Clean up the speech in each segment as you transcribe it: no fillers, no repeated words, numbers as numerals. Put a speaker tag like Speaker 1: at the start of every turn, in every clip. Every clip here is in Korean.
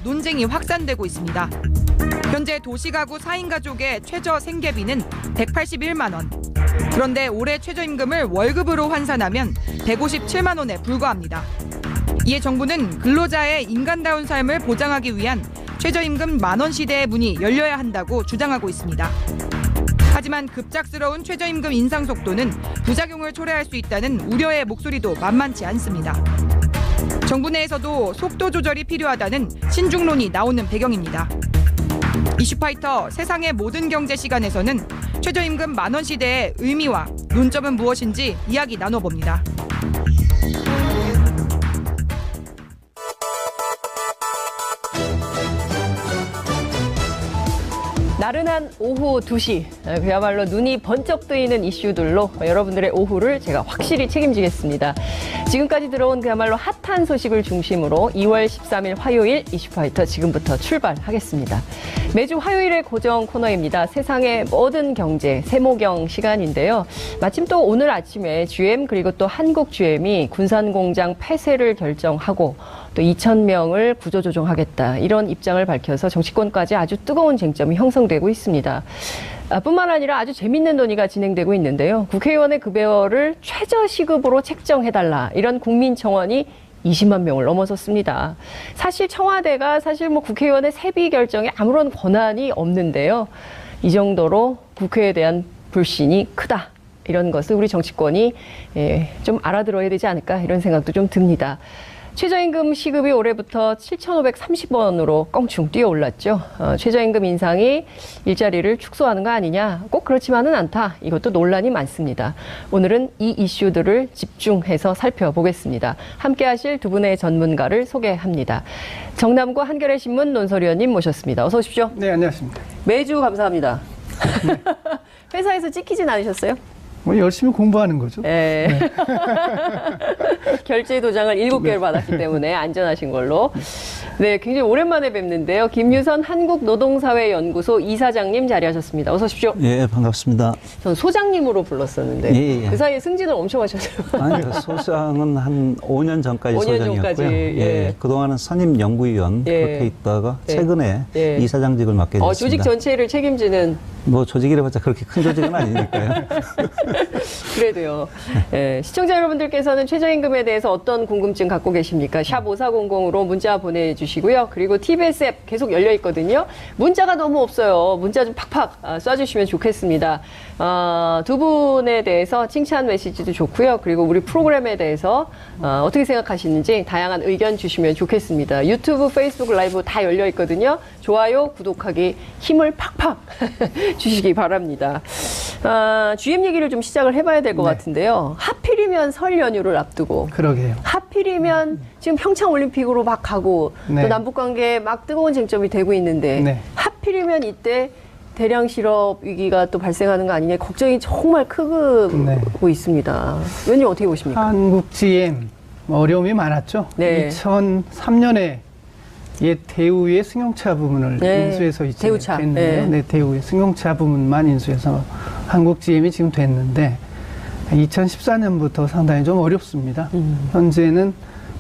Speaker 1: 논쟁이 확산되고 있습니다. 현재 도시가구 4인 가족의 최저 생계비는 181만 원. 그런데 올해 최저임금을 월급으로 환산하면 157만 원에 불과합니다. 이에 정부는 근로자의 인간다운 삶을 보장하기 위한 최저임금 만원 시대의 문이 열려야 한다고 주장하고 있습니다. 하지만 급작스러운 최저임금 인상 속도는 부작용을 초래할 수 있다는 우려의 목소리도 만만치 않습니다. 정부 내에서도 속도 조절이 필요하다는 신중론이 나오는 배경입니다. 이슈파이터 세상의 모든 경제 시간에서는 최저임금 만원 시대의 의미와 논점은 무엇인지 이야기 나눠봅니다.
Speaker 2: 나른한 오후 2시, 그야말로 눈이 번쩍 뜨이는 이슈들로 여러분들의 오후를 제가 확실히 책임지겠습니다. 지금까지 들어온 그야말로 핫한 소식을 중심으로 2월 13일 화요일 이슈파이터 지금부터 출발하겠습니다. 매주 화요일의 고정 코너입니다. 세상의 모든 경제, 세모경 시간인데요. 마침 또 오늘 아침에 GM 그리고 또 한국GM이 군산공장 폐쇄를 결정하고 또 2,000명을 구조조정하겠다 이런 입장을 밝혀서 정치권까지 아주 뜨거운 쟁점이 형성되고 있습니다. 뿐만 아니라 아주 재밌는 논의가 진행되고 있는데요. 국회의원의 급여를 최저시급으로 책정해달라 이런 국민청원이 20만 명을 넘어섰습니다. 사실 청와대가 국회의원의 세비 결정에 아무런 권한이 없는데요. 이 정도로 국회에 대한 불신이 크다. 이런 것을 우리 정치권이 좀 알아들어야 되지 않을까 이런 생각도 좀 듭니다. 최저임금 시급이 올해부터 7,530원으로 껑충 뛰어올랐죠. 최저임금 인상이 일자리를 축소하는 거 아니냐? 꼭 그렇지만은 않다. 이것도 논란이 많습니다. 오늘은 이 이슈들을 집중해서 살펴보겠습니다. 함께 하실 두 분의 전문가를 소개합니다. 정남구 한겨레신문 논설위원님 모셨습니다. 어서 오십시오.
Speaker 3: 네, 안녕하십니까.
Speaker 2: 매주 감사합니다. 네. 회사에서 찍히진 않으셨어요?
Speaker 3: 뭐 열심히 공부하는 거죠.
Speaker 2: 네. 네. 결제 도장을 7개를 받았기 때문에 안전하신 걸로. 네, 굉장히 오랜만에 뵙는데요. 김유선 한국노동사회연구소 이사장님 자리하셨습니다. 어서 오십시오.
Speaker 4: 예, 반갑습니다.
Speaker 2: 전 소장님으로 불렀었는데
Speaker 4: 예.
Speaker 2: 그 사이에 승진을 엄청 하셨어요.
Speaker 4: 아니, 소장은 한 5년 전까지
Speaker 2: 5년
Speaker 4: 소장이었고요.
Speaker 2: 전까지,
Speaker 4: 예. 그동안은 선임 연구위원 그렇게 있다가 최근에 이사장직을 맡게 됐습니다.
Speaker 2: 조직 전체를 책임지는
Speaker 4: 뭐 조직이라봤자 그렇게 큰 조직은 아니니까요.
Speaker 2: 그래도요. 네, 시청자 여러분들께서는 최저임금에 대해서 어떤 궁금증 갖고 계십니까? 샵 5400으로 문자 보내주시고요. 그리고 TBS 앱 계속 열려 있거든요. 문자가 너무 없어요. 문자 좀 팍팍 쏴주시면 좋겠습니다. 두 분에 대해서 칭찬 메시지도 좋고요. 그리고 우리 프로그램에 대해서 어떻게 생각하시는지 다양한 의견 주시면 좋겠습니다. 유튜브, 페이스북 라이브 다 열려 있거든요. 좋아요, 구독하기 힘을 팍팍 주시기 바랍니다. GM 얘기를 좀 시작을 해봐야 될 것 같은데요. 하필이면 설 연휴를 앞두고.
Speaker 3: 그러게요.
Speaker 2: 하필이면 지금 평창올림픽으로 막 가고 또 남북관계에 막 뜨거운 쟁점이 되고 있는데 하필이면 이때 대량 실업 위기가 또 발생하는 거 아니냐 걱정이 정말 크고 있습니다. 의원님 어떻게 보십니까?
Speaker 3: 한국GM 어려움이 많았죠. 2003년에 옛 대우의 승용차 부문을 인수해서 이제
Speaker 2: 대우차.
Speaker 3: 됐는데요. 대우의 승용차 부문만 인수해서 한국GM이 지금 됐는데 2014년부터 상당히 좀 어렵습니다. 현재는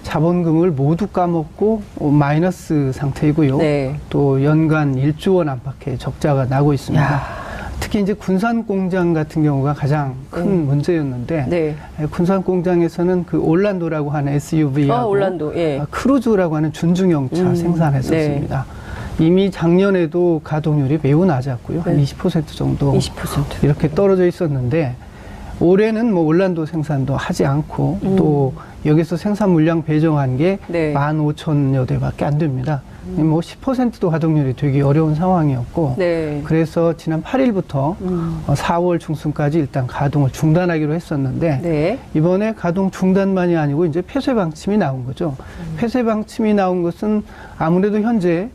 Speaker 3: 자본금을 모두 까먹고 마이너스 상태이고요. 또 연간 1조 원 안팎의 적자가 나고 있습니다. 특히 이제 군산공장 같은 경우가 가장 큰 문제였는데 군산공장에서는 그 올란도라고 하는 SUV하고 크루즈라고 하는 준중형차 생산했었습니다. 이미 작년에도 가동률이 매우 낮았고요. 한 20% 정도
Speaker 2: 20%.
Speaker 3: 이렇게 떨어져 있었는데 올해는 뭐 올란도 생산도 하지 않고 또 여기서 생산 물량 배정한 게 15,000여 대밖에 안 됩니다. 뭐 10%도 가동률이 되기 어려운 상황이었고 그래서 지난 8일부터 4월 중순까지 일단 가동을 중단하기로 했었는데 이번에 가동 중단만이 아니고 이제 폐쇄 방침이 나온 거죠. 폐쇄 방침이 나온 것은 아무래도 현재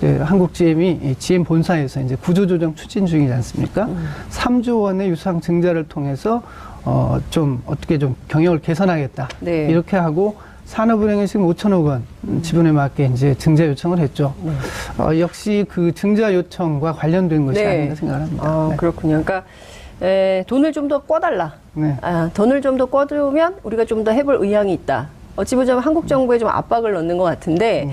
Speaker 3: 한국GM이 GM 본사에서 이제 구조조정 추진 중이지 않습니까? 3조 원의 유상 증자를 통해서 좀 어떻게 좀 경영을 개선하겠다 이렇게 하고 산업은행에 지금 5천억 원 지분에 맞게 이제 증자 요청을 했죠. 역시 그 증자 요청과 관련된 것이 아닌가 생각합니다.
Speaker 2: 그렇군요. 그러니까 돈을 좀 더 꿔달라. 돈을 좀 더 꿔두면 우리가 좀 더 해볼 의향이 있다. 어찌 보자면 한국 정부에 좀 압박을 넣는 것 같은데,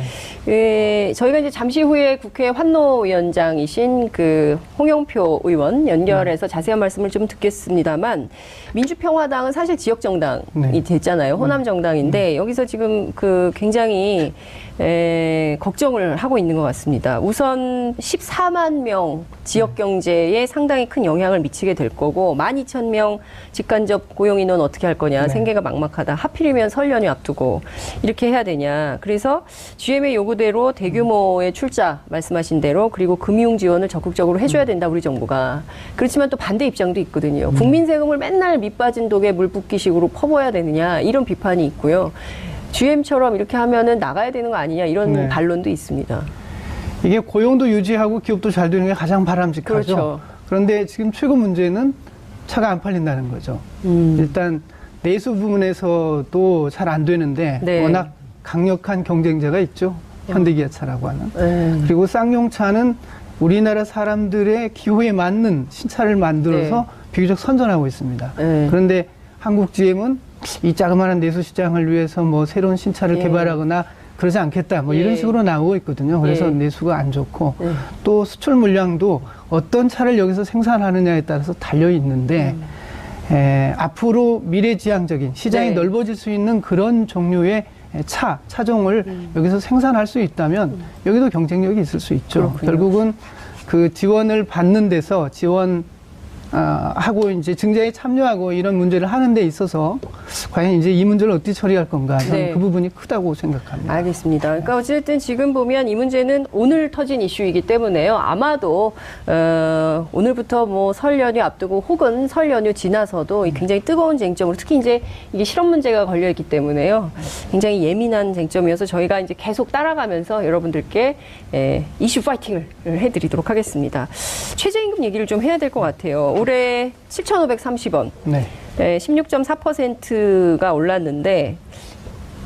Speaker 2: 저희가 이제 잠시 후에 국회 환노위원장이신 그 홍영표 의원 연결해서 자세한 말씀을 좀 듣겠습니다만, 민주평화당은 사실 지역 정당이 됐잖아요. 호남 정당인데 여기서 지금 그 굉장히 걱정을 하고 있는 것 같습니다. 우선 14만 명 지역 경제에 상당히 큰 영향을 미치게 될 거고 12,000명 직간접 고용 인원 어떻게 할 거냐. 생계가 막막하다. 하필이면 설 연휴 앞두고 이렇게 해야 되냐. 그래서 GM의 요구대로 대규모의 출자 말씀하신 대로 그리고 금융 지원을 적극적으로 해줘야 된다. 우리 정부가. 그렇지만 또 반대 입장도 있거든요. 국민 세금을 맨날 밑빠진 독에 물 붓기식으로 퍼부어야 되느냐. 이런 비판이 있고요. GM처럼 이렇게 하면은 나가야 되는 거 아니냐 이런 반론도 있습니다.
Speaker 3: 이게 고용도 유지하고 기업도 잘 되는 게 가장 바람직하죠.
Speaker 2: 그렇죠.
Speaker 3: 그런데 지금 최고 문제는 차가 안 팔린다는 거죠. 일단 내수 부분에서도 잘 안 되는데 워낙 강력한 경쟁자가 있죠. 현대기아차라고 하는. 그리고 쌍용차는 우리나라 사람들의 기호에 맞는 신차를 만들어서 비교적 선전하고 있습니다. 그런데 한국 GM은 이 자그마한 내수 시장을 위해서 뭐 새로운 신차를 개발하거나 그러지 않겠다. 뭐 이런 식으로 나오고 있거든요. 그래서 내수가 안 좋고 또 수출 물량도 어떤 차를 여기서 생산하느냐에 따라서 달려 있는데 앞으로 미래지향적인 시장이 넓어질 수 있는 그런 종류의 차종을 여기서 생산할 수 있다면 여기도 경쟁력이 있을 수 있죠. 그렇군요. 결국은 그 지원을 받는 데서 하고 이제 증자에 참여하고 이런 문제를 하는 데 있어서 과연 이제 이 문제를 어떻게 처리할 건가 저는 그 부분이 크다고 생각합니다.
Speaker 2: 알겠습니다. 그러니까 어쨌든 지금 보면 이 문제는 오늘 터진 이슈이기 때문에요. 아마도 오늘부터 뭐 설 연휴 앞두고 혹은 설 연휴 지나서도 굉장히 뜨거운 쟁점으로 특히 이제 이게 실업 문제가 걸려 있기 때문에요. 굉장히 예민한 쟁점이어서 저희가 이제 계속 따라가면서 여러분들께 이슈 파이팅을 해드리도록 하겠습니다. 최저임금 얘기를 좀 해야 될 것 같아요. 올해 7,530원, 16.4%가 올랐는데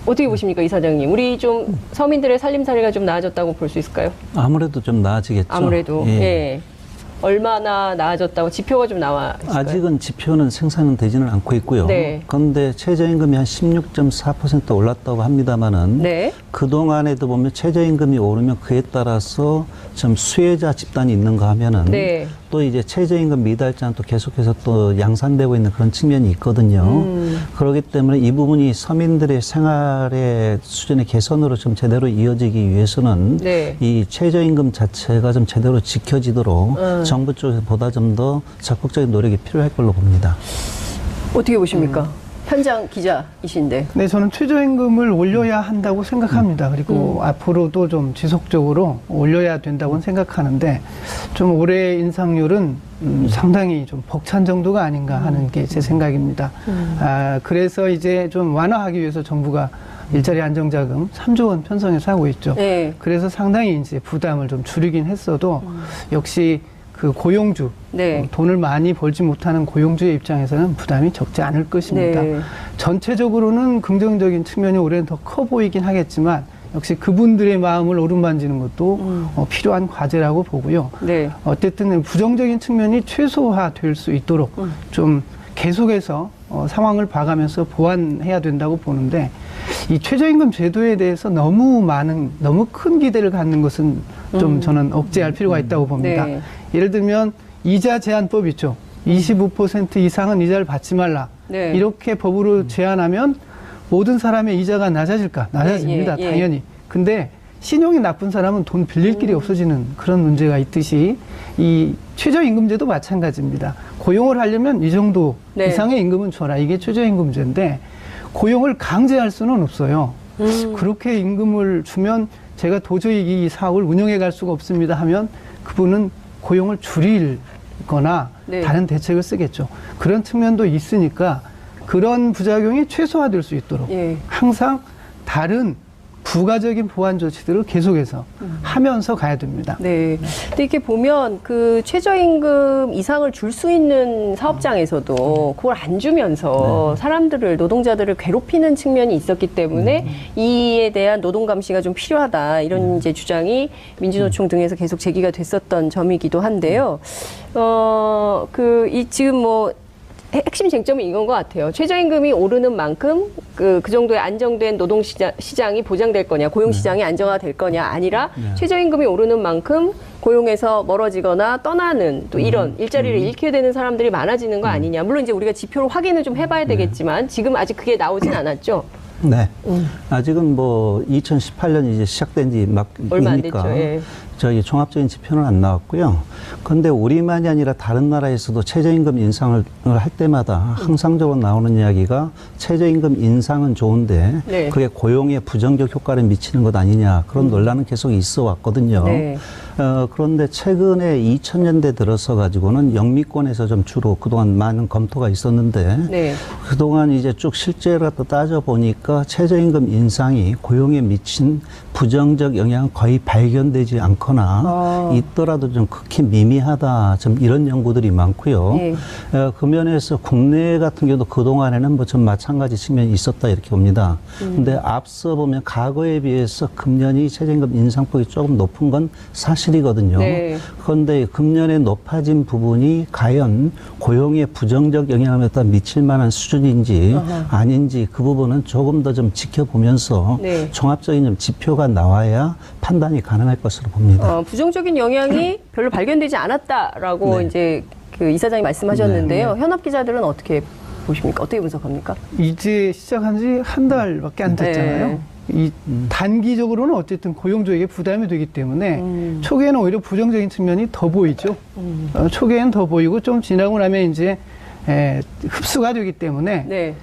Speaker 2: 어떻게 보십니까, 이사장님? 우리 좀 서민들의 살림살이가 좀 나아졌다고 볼 수 있을까요?
Speaker 4: 아무래도 좀 나아지겠죠.
Speaker 2: 아무래도. 얼마나 나아졌다고 지표가 좀 나와 있을까요?
Speaker 4: 아직은 지표는 생산은 되지는 않고 있고요. 그런데 최저임금이 한 16.4% 올랐다고 합니다만은 그동안에도 보면 최저임금이 오르면 그에 따라서 좀 수혜자 집단이 있는가 하면은 또 이제 최저임금 미달자는 또 계속해서 또 양산되고 있는 그런 측면이 있거든요. 그렇기 때문에 이 부분이 서민들의 생활의 수준의 개선으로 좀 제대로 이어지기 위해서는 이 최저임금 자체가 좀 제대로 지켜지도록 정부 쪽에서 보다 좀 더 적극적인 노력이 필요할 걸로 봅니다.
Speaker 2: 어떻게 보십니까? 현장 기자이신데.
Speaker 3: 네, 저는 최저임금을 올려야 한다고 생각합니다. 그리고 앞으로도 좀 지속적으로 올려야 된다고 생각하는데 좀 올해 인상률은 상당히 좀 벅찬 정도가 아닌가 하는 게 제 생각입니다. 그래서 이제 좀 완화하기 위해서 정부가 일자리 안정자금 3조 원 편성해서 하고 있죠. 그래서 상당히 이제 부담을 좀 줄이긴 했어도 역시 그 고용주, 돈을 많이 벌지 못하는 고용주의 입장에서는 부담이 적지 않을 것입니다. 전체적으로는 긍정적인 측면이 올해는 더 커 보이긴 하겠지만 역시 그분들의 마음을 어루만지는 것도 필요한 과제라고 보고요. 어쨌든 부정적인 측면이 최소화될 수 있도록 좀 계속해서 상황을 봐가면서 보완해야 된다고 보는데 이 최저임금 제도에 대해서 너무 큰 기대를 갖는 것은 좀 저는 억제할 필요가 있다고 봅니다. 예를 들면 이자 제한법 있죠. 25% 이상은 이자를 받지 말라. 이렇게 법으로 제한하면 모든 사람의 이자가 낮아질까? 낮아집니다. 당연히. 근데 신용이 나쁜 사람은 돈 빌릴 길이 없어지는 그런 문제가 있듯이 이 최저임금제도 마찬가지입니다. 고용을 하려면 이 정도 이상의 임금은 줘라. 이게 최저임금제인데 고용을 강제할 수는 없어요. 그렇게 임금을 주면 제가 도저히 이 사업을 운영해 갈 수가 없습니다 하면 그분은 고용을 줄이거나 다른 대책을 쓰겠죠. 그런 측면도 있으니까 그런 부작용이 최소화될 수 있도록 항상 다른 부가적인 보완 조치들을 계속해서 하면서 가야 됩니다.
Speaker 2: 근데 이렇게 보면 그 최저임금 이상을 줄 수 있는 사업장에서도 그걸 안 주면서 사람들을, 노동자들을 괴롭히는 측면이 있었기 때문에 이에 대한 노동 감시가 좀 필요하다. 이런 이제 주장이 민주노총 등에서 계속 제기가 됐었던 점이기도 한데요. 지금 뭐 핵심 쟁점은 이건 것 같아요. 최저임금이 오르는 만큼 그 정도의 안정된 노동시장이 보장될 거냐, 고용시장이 안정화될 거냐, 아니라 최저임금이 오르는 만큼 고용에서 멀어지거나 떠나는 또 이런 일자리를 잃게 되는 사람들이 많아지는 거 아니냐. 물론 이제 우리가 지표로 확인을 좀 해봐야 되겠지만 지금 아직 그게 나오진 않았죠.
Speaker 4: 네. 아직은 뭐 2018년이 이제 시작된 지 막
Speaker 2: 얼마 안 됐죠. 예.
Speaker 4: 저희 종합적인 지표는 안 나왔고요. 그런데 우리만이 아니라 다른 나라에서도 최저임금 인상을 할 때마다 항상적으로 나오는 이야기가 최저임금 인상은 좋은데
Speaker 2: 네.
Speaker 4: 그게 고용에 부정적 효과를 미치는 것 아니냐 그런 논란은 계속 있어 왔거든요.
Speaker 2: 네.
Speaker 4: 그런데 최근에 2000년대 들어서 가지고는 영미권에서 좀 주로 그동안 많은 검토가 있었는데
Speaker 2: 네.
Speaker 4: 그동안 이제 쭉 실제로 따져 보니까 최저임금 인상이 고용에 미친 부정적 영향은 거의 발견되지 않거나 있더라도 좀 극히 미미하다 좀 이런 연구들이 많고요.
Speaker 2: 네.
Speaker 4: 그 면에서 국내 같은 경우도 그동안에는 뭐 좀 마찬가지 측면이 있었다 이렇게 봅니다. 근데 앞서 보면 과거에 비해서 금년이 최저임금 인상폭이 조금 높은 건 사실이거든요.
Speaker 2: 네.
Speaker 4: 그런데 금년에 높아진 부분이 과연 고용에 부정적 영향을 미칠 만한 수준인지 아닌지 그 부분은 조금 더 좀 지켜보면서
Speaker 2: 네.
Speaker 4: 종합적인 좀 지표가 나와야 판단이 가능할 것으로 봅니다.
Speaker 2: 부정적인 영향이 별로 발견되지 않았다라고
Speaker 4: 네.
Speaker 2: 이제 그 이사장이 말씀하셨는데요. 현업 기자들은 어떻게 보십니까? 어떻게 분석합니까?
Speaker 3: 이제 시작한 지 한 달밖에 안 됐잖아요.
Speaker 2: 네.
Speaker 3: 이 단기적으로는 어쨌든 고용주에게 부담이 되기 때문에 초기에는 오히려 부정적인 측면이 더 보이죠. 초기에는 더 보이고 좀 지나고 나면 이제 흡수가 되기 때문에
Speaker 2: 네.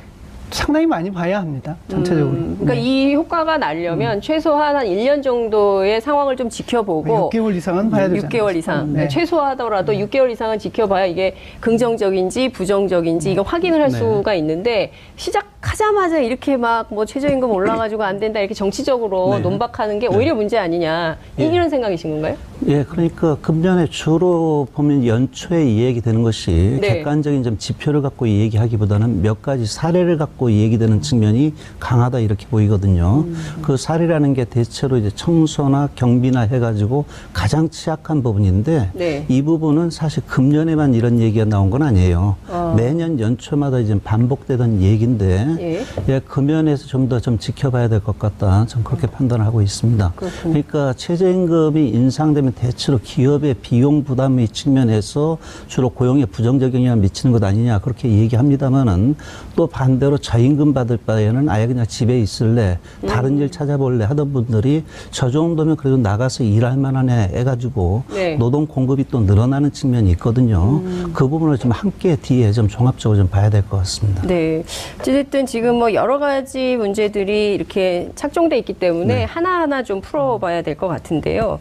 Speaker 3: 상당히 많이 봐야 합니다. 전체적으로.
Speaker 2: 그러니까 이 효과가 나려면 최소한 한 1년 정도의 상황을 좀 지켜보고
Speaker 3: 6개월 이상은 봐야 되잖아요.
Speaker 2: 6개월 이상.
Speaker 3: 네.
Speaker 2: 최소하더라도 6개월 이상은 지켜봐야 이게 긍정적인지 부정적인지 이거 확인을 할
Speaker 4: 네.
Speaker 2: 수가 있는데 시작하자마자 이렇게 막 뭐 최저임금 올라가지고 안 된다 이렇게 정치적으로
Speaker 4: 네.
Speaker 2: 논박하는 게 오히려 문제 아니냐. 이런 생각이신 건가요?
Speaker 4: 예, 그러니까 금년에 주로 보면 연초에 이야기되는 것이
Speaker 2: 네.
Speaker 4: 객관적인 좀 지표를 갖고 얘기하기보다는 몇 가지 사례를 갖고 얘기되는 측면이 강하다 이렇게 보이거든요. 그 사례라는 게 대체로 이제 청소나 경비나 해가지고 가장 취약한 부분인데
Speaker 2: 네.
Speaker 4: 이 부분은 사실 금년에만 이런 얘기가 나온 건 아니에요. 매년 연초마다 이제 반복되던 얘기인데 예, 금연에서 좀 더 좀 지켜봐야 될 것 같다. 좀 그렇게 판단을 하고 있습니다.
Speaker 2: 그렇군요.
Speaker 4: 그러니까 최저임금이 인상되면 대체로 기업의 비용 부담의 측면에서 주로 고용에 부정적 영향을 미치는 것 아니냐 그렇게 얘기합니다만은 또 반대로 저임금 받을 바에는 아예 그냥 집에 있을래 다른 일 찾아볼래 하던 분들이 저 정도면 그래도 나가서 일할 만하네 해가지고
Speaker 2: 네.
Speaker 4: 노동 공급이 또 늘어나는 측면이 있거든요. 그 부분을 좀 함께 뒤에 좀 종합적으로 좀 봐야 될 것 같습니다.
Speaker 2: 네. 어쨌든 지금 뭐 여러 가지 문제들이 이렇게 착종돼 있기 때문에
Speaker 4: 네.
Speaker 2: 하나하나 좀 풀어봐야 될 것 같은데요.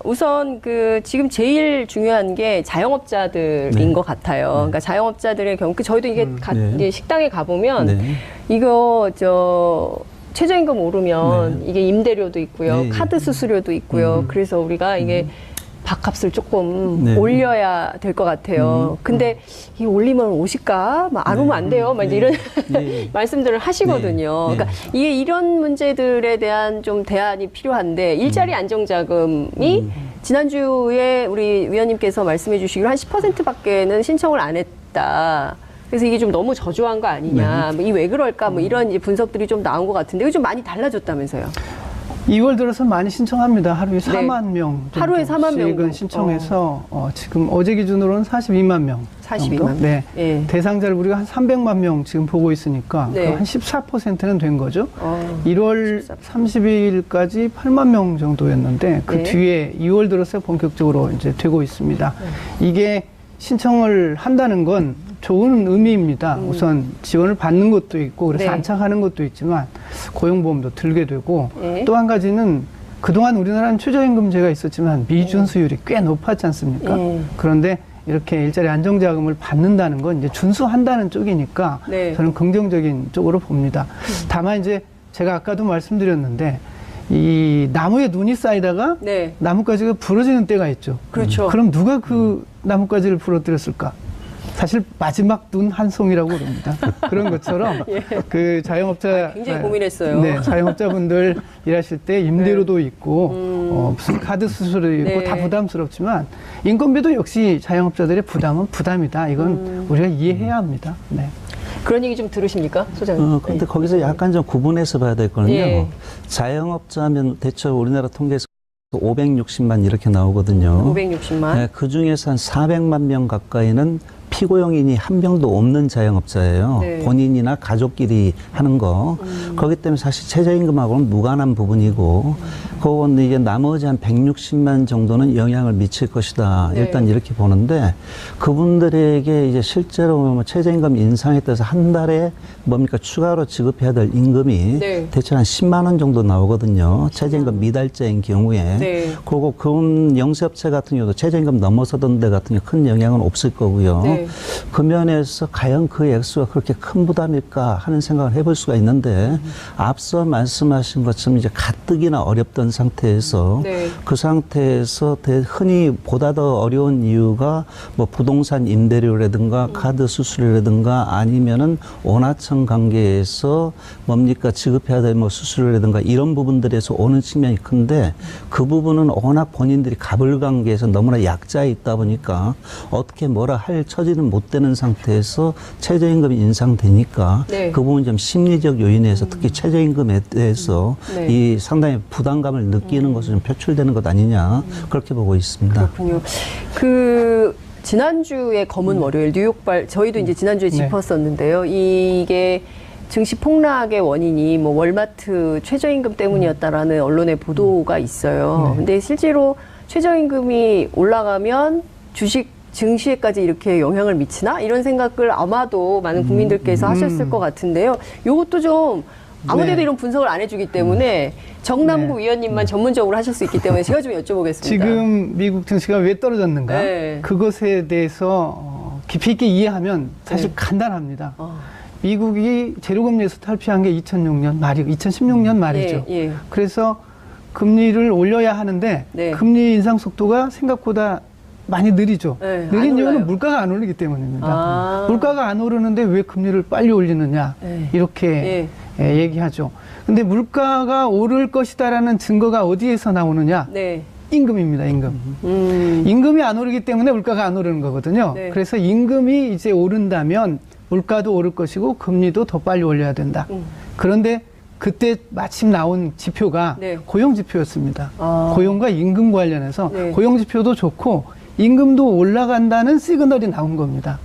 Speaker 2: 우선 그 지금 제일 중요한 게 자영업자들인
Speaker 4: 네.
Speaker 2: 것 같아요. 그러니까 자영업자들의 경우, 저희도 이게
Speaker 4: 네.
Speaker 2: 이제 식당에 가보면
Speaker 4: 네.
Speaker 2: 이거 최저임금 오르면 이게 임대료도 있고요,
Speaker 4: 네.
Speaker 2: 카드 수수료도 있고요. 그래서 우리가 이게 밥값을 조금
Speaker 4: 네.
Speaker 2: 올려야 될 것 같아요. 근데 이 올리면 오실까? 막 안 오면 안 돼요. 막 이제 이런
Speaker 4: 네.
Speaker 2: 말씀들을 하시거든요.
Speaker 4: 네.
Speaker 2: 그러니까 이게 이런 문제들에 대한 좀 대안이 필요한데 일자리 안정자금이 지난주에 우리 위원님께서 말씀해 주시기로 한 10%밖에는 신청을 안 했다. 그래서 이게 좀 너무 저조한 거 아니냐. 뭐 이 왜 그럴까? 뭐 이런 이제 분석들이 좀 나온 것 같은데 이거 좀 많이 달라졌다면서요.
Speaker 3: 2월 들어서 많이 신청합니다. 하루에 4만 명 정도.
Speaker 2: 하루에 4만 명은
Speaker 3: 신청해서 지금 어제 기준으로는 42만 명.
Speaker 2: 42만
Speaker 3: 정도?
Speaker 2: 명.
Speaker 3: 네.
Speaker 2: 예.
Speaker 3: 대상자를 우리가 한 300만 명 지금 보고 있으니까
Speaker 2: 네.
Speaker 3: 한 14%는 된 거죠. 1월 30일까지 8만 명 정도였는데 그
Speaker 2: 네.
Speaker 3: 뒤에 2월 들어서 본격적으로 이제 되고 있습니다. 이게 신청을 한다는 건 좋은 의미입니다. 우선 지원을 받는 것도 있고 그래서
Speaker 2: 네.
Speaker 3: 안착하는 것도 있지만 고용보험도 들게 되고
Speaker 2: 네.
Speaker 3: 또 한 가지는 그동안 우리나라는 최저임금제가 있었지만 미준수율이 꽤 높았지 않습니까? 그런데 이렇게 일자리 안정자금을 받는다는 건 이제 준수한다는 쪽이니까
Speaker 2: 네.
Speaker 3: 저는 긍정적인 쪽으로 봅니다. 다만 이제 제가 아까도 말씀드렸는데 이 나무에 눈이 쌓이다가
Speaker 2: 네.
Speaker 3: 나뭇가지가 부러지는 때가 있죠.
Speaker 2: 그렇죠.
Speaker 3: 그럼 누가 그 나뭇가지를 부러뜨렸을까? 사실 마지막 눈 한 송이라고 그럽니다. 그런 것처럼 그 자영업자
Speaker 2: 굉장히 고민했어요.
Speaker 3: 네, 자영업자분들 일하실 때 임대료도 있고 무슨 카드 수수료 있고 다 부담스럽지만 인건비도 역시 자영업자들의 부담은 부담이다. 이건 우리가 이해해야 합니다. 네.
Speaker 2: 그런 얘기 좀 들으십니까, 소장님?
Speaker 4: 근데 거기서 약간 좀 구분해서 봐야 되거든요. 자영업자면 대체로 우리나라 통계에서 560만 이렇게 나오거든요.
Speaker 2: 560만.
Speaker 4: 네, 그 중에서 한 400만 명 가까이는 피고용인이 한 명도 없는 자영업자예요. 본인이나 가족끼리 하는 거. 그렇기 때문에 사실 최저임금하고는 무관한 부분이고, 그건 이제 나머지 한 160만 정도는 영향을 미칠 것이다. 일단 이렇게 보는데, 그분들에게 이제 실제로 뭐 최저임금 인상에 따라서 한 달에 뭡니까 추가로 지급해야 될 임금이 대체 한 10만 원 정도 나오거든요. 최저임금 미달자인 경우에. 그리고 그 영세업체 같은 경우도 최저임금 넘어서던 데 같은 경우 큰 영향은 없을 거고요. 그 면에서 과연 그 액수가 그렇게 큰 부담일까 하는 생각을 해볼 수가 있는데 앞서 말씀하신 것처럼 이제 가뜩이나 어렵던 상태에서 그 상태에서 흔히 보다 더 어려운 이유가 뭐 부동산 임대료라든가 카드 수수료라든가 아니면은 원하청 관계에서 뭡니까 지급해야 될 뭐 수수료라든가 이런 부분들에서 오는 측면이 큰데 그 부분은 워낙 본인들이 가불관계에서 너무나 약자에 있다 보니까 어떻게 뭐라 할 처지는 못 되는 상태에서 최저임금이 인상되니까 그 부분 좀 심리적 요인에서 특히 최저임금에 대해서 이 상당히 부담감을 느끼는 것이 좀 표출되는 것 아니냐 그렇게 보고 있습니다.
Speaker 2: 그렇군요. 그 지난주에 검은 월요일 뉴욕발 저희도 이제 지난주에 짚었었는데요. 이게 증시 폭락의 원인이 뭐 월마트 최저임금 때문이었다라는 언론의 보도가 있어요. 근데 실제로 최저임금이 올라가면 주식 증시에까지 이렇게 영향을 미치나? 이런 생각을 아마도 많은 국민들께서 하셨을 것 같은데요. 이것도 좀 아무데도 이런 분석을 안 해주기 때문에 정남구 위원님만 전문적으로 하실 수 있기 때문에 제가 좀 여쭤보겠습니다.
Speaker 3: 지금 미국 증시가 왜 떨어졌는가? 그것에 대해서 깊이 있게 이해하면 사실 간단합니다. 미국이 제로금리에서 탈피한 게 2006년 말이고 2016년 말이죠. 그래서 금리를 올려야 하는데 금리 인상 속도가 생각보다 많이 느리죠. 느린 이유는 물가가 안 오르기 때문입니다. 물가가 안 오르는데 왜 금리를 빨리 올리느냐 이렇게 얘기하죠. 근데 물가가 오를 것이다라는 증거가 어디에서 나오느냐? 임금입니다. 임금. 임금이 안 오르기 때문에 물가가 안 오르는 거거든요. 그래서 임금이 이제 오른다면 물가도 오를 것이고 금리도 더 빨리 올려야 된다. 그런데 그때 마침 나온 지표가 고용지표였습니다. 고용과 임금 관련해서 고용지표도 좋고 임금도 올라간다는 시그널이 나온 겁니다.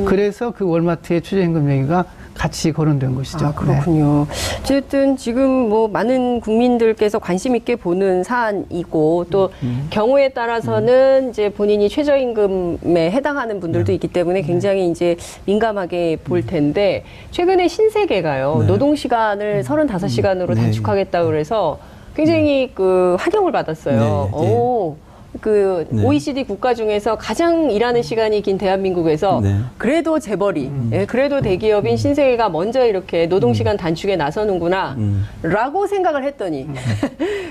Speaker 3: 그래서 그 월마트의 최저임금 얘기가 같이 거론된 것이죠.
Speaker 2: 그렇군요. 어쨌든 지금 뭐 많은 국민들께서 관심 있게 보는 사안이고 또 경우에 따라서는 이제 본인이 최저임금에 해당하는 분들도 있기 때문에 굉장히 이제 민감하게 볼 텐데 최근에 신세계가요. 노동시간을 35시간으로 단축하겠다고 그래서 굉장히 그 환영을 받았어요. 그 OECD 국가 중에서 가장 일하는 시간이 긴 대한민국에서 그래도 재벌이, 그래도 대기업인 신세계가 먼저 이렇게 노동시간 단축에 나서는구나 라고 생각을 했더니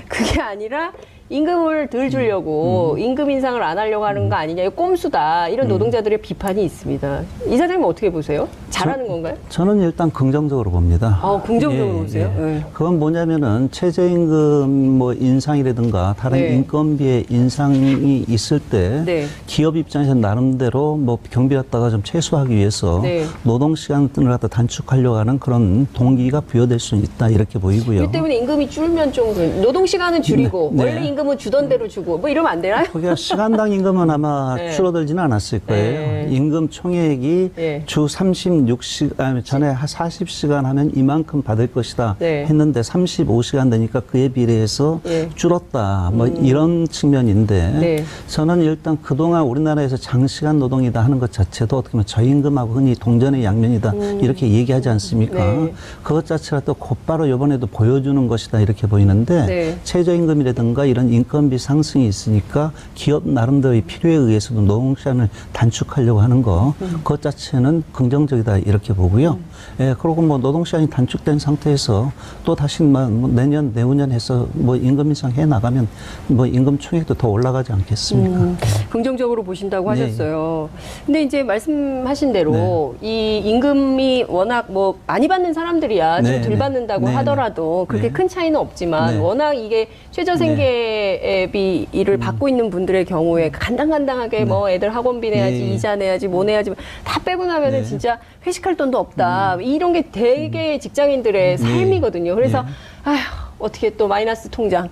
Speaker 2: 그게 아니라 임금을 덜 주려고 임금 인상을 안 하려고 하는 거 아니냐, 이거 꼼수다, 이런 노동자들의 비판이 있습니다. 이사장님 어떻게 보세요? 잘하는 건가요?
Speaker 4: 저는 일단 긍정적으로 봅니다.
Speaker 2: 긍정적으로 보세요?
Speaker 4: 그건 뭐냐면은 최저임금 뭐 인상이라든가 다른 인건비의 인상이 있을 때 기업 입장에서 나름대로 뭐 경비였다가 좀 최소화하기 위해서 노동 시간을 갖다 단축하려고 하는 그런 동기가 부여될 수 있다 이렇게 보이고요.
Speaker 2: 이 때문에 임금이 줄면 좀 노동 시간은 줄이고 원래 임금은 주던 대로 주고 뭐 이러면 안 되나요?
Speaker 4: 거기가 시간당 임금은 아마 줄어들지는 않았을 거예요. 임금 총액이 주 36시간 전에 40시간 하면 이만큼 받을 것이다 했는데 35시간 되니까 그에 비례해서 줄었다 뭐 이런 측면인데 저는 일단 그동안 우리나라에서 장시간 노동이다 하는 것 자체도 어떻게 보면 저임금하고 흔히 동전의 양면이다 이렇게 얘기하지 않습니까? 그것 자체가 또 곧바로 이번에도 보여주는 것이다 이렇게 보이는데 최저임금이라든가 이런 인건비 상승이 있으니까 기업 나름대로의 필요에 의해서도 노동시간을 단축하려고 하는 거 그것 자체는 긍정적이다 이렇게 보고요. 그리고 뭐 노동시간이 단축된 상태에서 또 다시 뭐 내년 내후년 해서 뭐 임금 인상 해 나가면 뭐 임금 총액도 더 올라가지 않겠습니까?
Speaker 2: 긍정적으로 보신다고 하셨어요. 근데 이제 말씀하신 대로 이 임금이 워낙 뭐 많이 받는 사람들이야 좀 덜 받는다고 하더라도 그렇게 큰 차이는 없지만 워낙 이게 최저생계 장애비를 받고 있는 분들의 경우에 간당간당하게 뭐 애들 학원비 내야지, 이자 내야지, 뭐 내야지 다 빼고 나면은 진짜 회식할 돈도 없다. 이런 게 되게 직장인들의 삶이거든요. 그래서 아휴, 어떻게 또 마이너스 통장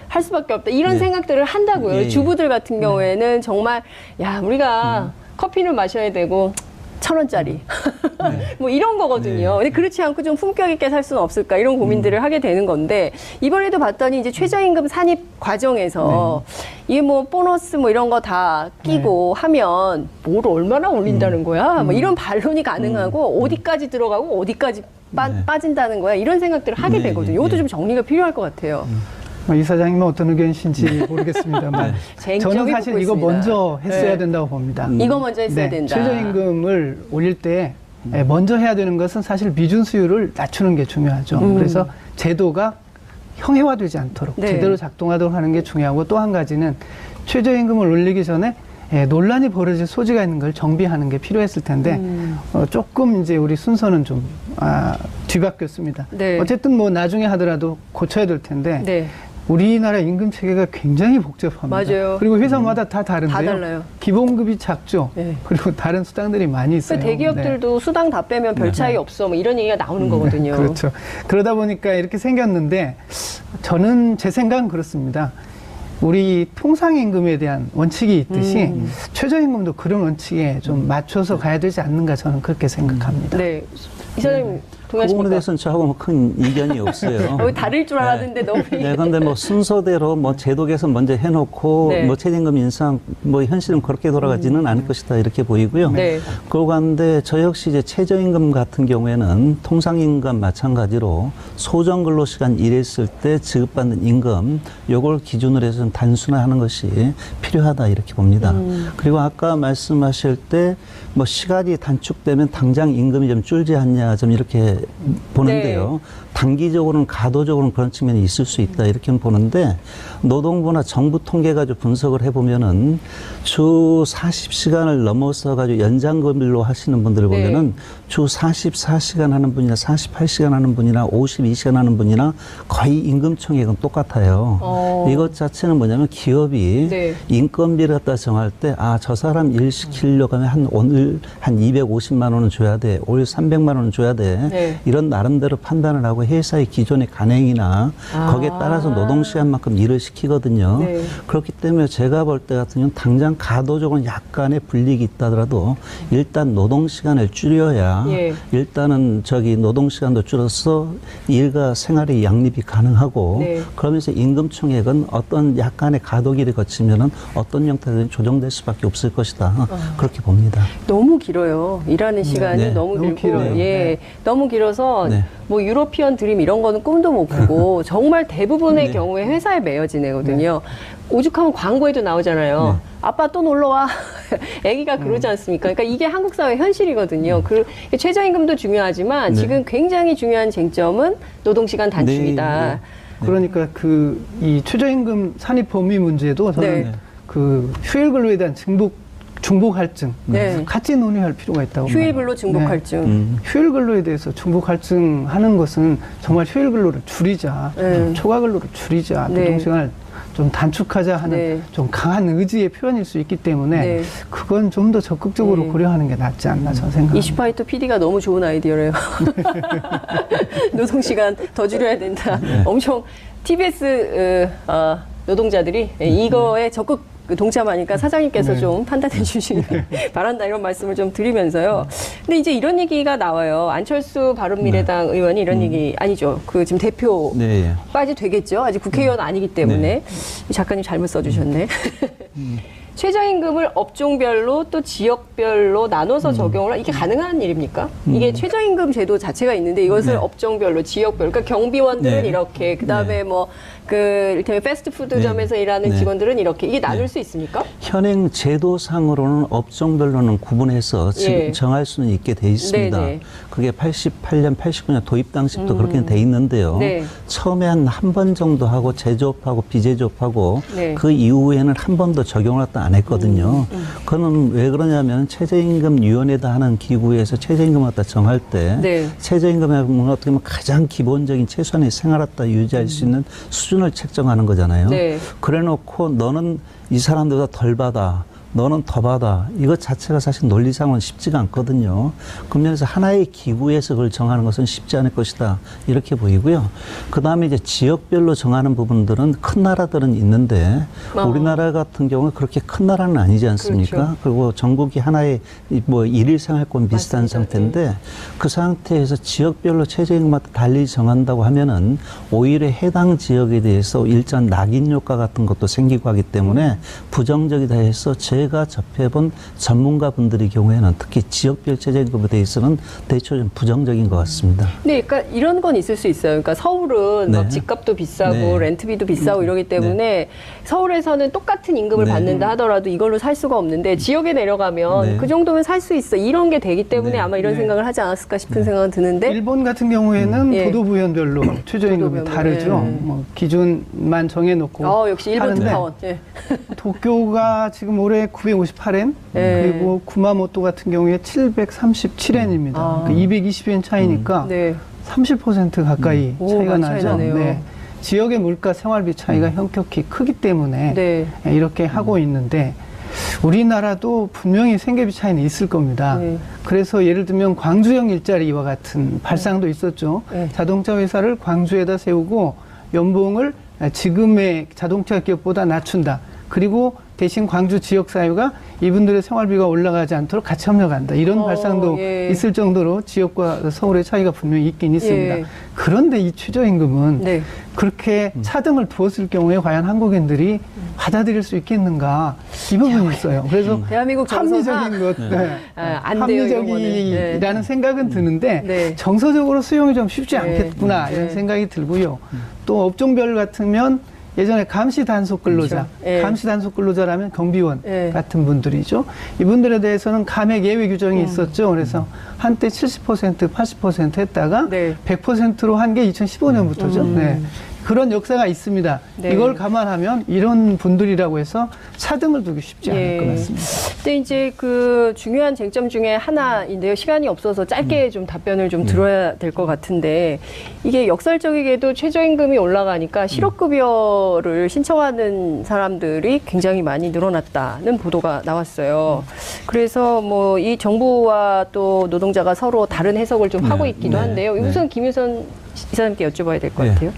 Speaker 2: 할 수밖에 없다. 이런 생각들을 한다고요. 주부들 같은 경우에는 정말 야, 우리가 커피는 마셔야 되고 1,000원짜리 뭐 이런 거거든요. 근데 그렇지 않고 좀 품격 있게 살 수는 없을까 이런 고민들을 하게 되는 건데 이번에도 봤더니 이제 최저임금 산입 과정에서 이게 뭐 보너스 뭐 이런 거 다 끼고 하면 뭘 얼마나 올린다는 거야? 뭐 이런 반론이 가능하고 어디까지 들어가고 어디까지 빠진다는 거야? 이런 생각들을 하게 되거든요. 이것도 좀 정리가 필요할 것 같아요.
Speaker 3: 이사장님은 어떤 의견이신지 모르겠습니다만 저는 사실 이거 먼저 했어야 된다고 봅니다.
Speaker 2: 이거 먼저 했어야 된다.
Speaker 3: 최저임금을 올릴 때 먼저 해야 되는 것은 사실 미준 수율을 낮추는 게 중요하죠. 그래서 제도가 형해화되지 않도록 제대로 작동하도록 하는 게 중요하고 또 한 가지는 최저임금을 올리기 전에 논란이 벌어질 소지가 있는 걸 정비하는 게 필요했을 텐데 조금 이제 우리 순서는 좀 뒤바뀌었습니다. 어쨌든 뭐 나중에 하더라도 고쳐야 될 텐데 우리나라 임금 체계가 굉장히 복잡합니다.
Speaker 2: 맞아요.
Speaker 3: 그리고 회사마다 다 다른데요.
Speaker 2: 다 달라요.
Speaker 3: 기본급이 작죠. 그리고 다른 수당들이 많이 있어요.
Speaker 2: 대기업들도 수당 다 빼면 별 차이 없어. 뭐 이런 얘기가 나오는 거거든요.
Speaker 3: 그렇죠. 그러다 보니까 이렇게 생겼는데 저는 제 생각은 그렇습니다. 우리 통상임금에 대한 원칙이 있듯이 최저임금도 그런 원칙에 좀 맞춰서 가야 되지 않는가 저는 그렇게 생각합니다.
Speaker 2: 네. 이사장님
Speaker 4: 그 부분에 대해서는 저하고 뭐 큰 이견이 없어요.
Speaker 2: 다를 줄 알았는데 너무.
Speaker 4: 네, 근데 뭐 순서대로 뭐 제도 개선 먼저 해놓고 뭐 최저임금 인상 뭐 현실은 그렇게 돌아가지는 않을 것이다 이렇게 보이고요. 그러고 하는데 저 역시 이제 최저임금 같은 경우에는 통상임금과 마찬가지로 소정근로시간 일했을 때 지급받는 임금 요걸 기준으로 해서 좀 단순화하는 것이 필요하다 이렇게 봅니다. 그리고 아까 말씀하실 때 뭐 시간이 단축되면 당장 임금이 좀 줄지 않냐 좀 이렇게 보는데요. 단기적으로는 가도적으로는 그런 측면이 있을 수 있다 이렇게 보는데 노동부나 정부 통계 가지고 분석을 해보면은 주 40시간을 넘어서 가지고 연장근로 하시는 분들을 보면은 주 44시간 하는 분이나 48시간 하는 분이나 52시간 하는 분이나 거의 임금 총액은 똑같아요. 이것 자체는 뭐냐면 기업이 인건비를 갖다 정할 때 아, 저 사람 일 시키려고 하면 오늘 한 250만 원은 줘야 돼. 올 300만 원은 줘야 돼. 이런 나름대로 판단을 하고 회사의 기존의 간행이나 거기에 따라서 노동시간만큼 일을 시키거든요. 그렇기 때문에 제가 볼 때 같은 경우는 당장 가도적으로 약간의 불이익이 있다더라도 일단 노동시간을 줄여야 일단은 저기 노동시간도 줄어서 일과 생활의 양립이 가능하고 그러면서 임금 총액은 어떤 약간의 가도기를 거치면은 어떤 형태든 조정될 수밖에 없을 것이다. 그렇게 봅니다.
Speaker 2: 너무 길어요. 일하는 시간이 너무 길고 길어요. 너무 길어서 뭐 유러피언 드림 이런 거는 꿈도 못 꾸고 정말 대부분의 경우에 회사에 매여지거든요. 오죽하면 광고에도 나오잖아요. 아빠 또 놀러 와. 애기가 그러지 않습니까? 그러니까 이게 한국 사회 현실이거든요. 그 최저임금도 중요하지만 지금 굉장히 중요한 쟁점은 노동시간 단축이다.
Speaker 3: 그러니까 이 최저임금 산입 범위 문제도 저는 그 휴일 근로에 대한 중복 할증 같이 논의할 필요가 있다고
Speaker 2: 휴일 근로 중복 할증.
Speaker 3: 휴일 근로에 대해서 중복 할증하는 것은 정말 휴일 근로를 줄이자, 초과 근로를 줄이자, 노동시간을 좀 단축하자 하는 좀 강한 의지의 표현일 수 있기 때문에 그건 좀 더 적극적으로 고려하는 게 낫지 않나 저는 생각합니다.
Speaker 2: 이슈파이터 PD가 너무 좋은 아이디어래요. 노동시간 더 줄여야 된다. 엄청 TBS 노동자들이 이거에 적극 동참하니까 사장님께서 좀 판단해 주시길 바란다 이런 말씀을 좀 드리면서요. 근데 이제 이런 얘기가 나와요. 안철수 바른미래당 의원이 이런 얘기 아니죠. 그 지금 대표까지 되겠죠. 아직 국회의원 아니기 때문에 작가님 잘못 써주셨네. 최저임금을 업종별로 또 지역별로 나눠서 적용을 이게 가능한 일입니까? 이게 최저임금 제도 자체가 있는데 이것을 업종별로 지역별로 그러니까 경비원들은 이렇게 그다음에 뭐 이를테면 패스트푸드점에서 일하는 직원들은 이렇게 이게 나눌 수 있습니까?
Speaker 4: 현행 제도상으로는 업종별로는 구분해서 정할 수는 있게 돼 있습니다. 그게 88년, 89년 도입 당시부터 그렇게 돼 있는데요. 처음에 한 번 정도 하고 제조업하고 비제조업하고 그 이후에는 한 번도 적용을 안 했거든요. 그거는 왜 그러냐면 최저임금위원회다 하는 기구에서 최저임금을 갖다 정할 때 최저임금은 어떻게 보면 가장 기본적인 최소한의 생활하다 유지할 수 있는 수준 기준을 책정하는 거잖아요.
Speaker 2: 네.
Speaker 4: 그래놓고 너는 이 사람들보다 덜 받아. 너는 더 받아. 이것 자체가 사실 논리상은 쉽지가 않거든요. 그 면에서 하나의 기구에서 그걸 정하는 것은 쉽지 않을 것이다. 이렇게 보이고요. 그 다음에 이제 지역별로 정하는 부분들은 큰 나라들은 있는데 우리나라 같은 경우는 그렇게 큰 나라는 아니지 않습니까? 그렇죠. 그리고 전국이 하나의 뭐 일일 생활권 비슷한 맞습니다. 상태인데 그 상태에서 지역별로 최저임금마다 달리 정한다고 하면은 오히려 해당 지역에 대해서 일정 낙인 효과 같은 것도 생기고 하기 때문에 부정적이다 해서 제가 접해본 전문가분들의 경우에는 특히 지역별 최저임금에 대해서는 대체로 좀 부정적인 것 같습니다.
Speaker 2: 네, 그러니까 이런 건 있을 수 있어요. 그러니까 서울은 막 집값도 비싸고 렌트비도 비싸고 이러기 때문에 서울에서는 똑같은 임금을 받는다 하더라도 이걸로 살 수가 없는데 지역에 내려가면 그 정도면 살 수 있어. 이런 게 되기 때문에 아마 이런 생각을 하지 않았을까 싶은 생각은 드는데
Speaker 3: 일본 같은 경우에는 도도부현별로 최저임금이 다르죠. 뭐 기준만 정해놓고
Speaker 2: 역시 일본 특파원.
Speaker 3: 도쿄가 지금 올해 958엔 그리고 구마모토 같은 경우에 737엔입니다. 그러니까 220엔 차이니까 30% 가까이 차이가 나죠. 네. 지역의 물가 생활비 차이가 현격히 크기 때문에 이렇게 하고 있는데 우리나라도 분명히 생계비 차이는 있을 겁니다. 그래서 예를 들면 광주형 일자리와 같은 발상도 있었죠. 자동차 회사를 광주에다 세우고 연봉을 지금의 자동차 기업보다 낮춘다. 그리고 대신 광주 지역사회가 이분들의 생활비가 올라가지 않도록 같이 협력한다. 이런 발상도 있을 정도로 지역과 서울의 차이가 분명히 있긴 있습니다. 그런데 이 최저임금은 그렇게 차등을 두었을 경우에 과연 한국인들이 받아들일 수 있겠는가 이 부분이 있어요. 그래서
Speaker 2: 대한민국
Speaker 3: 합리적인 것, 합리적이라는 생각은 드는데 정서적으로 수용이 좀 쉽지 않겠구나 이런 생각이 들고요. 또 업종별 같으면 예전에 감시 단속 근로자, 감시 단속 근로자라면 경비원 같은 분들이죠. 이분들에 대해서는 감액 예외 규정이 있었죠. 그래서 한때 70%, 80% 했다가 100%로 한 게 2015년부터죠. 그런 역사가 있습니다. 이걸 감안하면 이런 분들이라고 해서 차등을 두기 쉽지 않을 것 같습니다.
Speaker 2: 근데 이제 그 중요한 쟁점 중에 하나인데요. 시간이 없어서 짧게 좀 답변을 좀 들어야 될 것 같은데 이게 역설적이게도 최저임금이 올라가니까 실업급여를 신청하는 사람들이 굉장히 많이 늘어났다는 보도가 나왔어요. 그래서 뭐 이 정부와 또 노동자가 서로 다른 해석을 좀 하고 있기도 한데요. 우선 김유선 이사님께 여쭤봐야 될 것 같아요.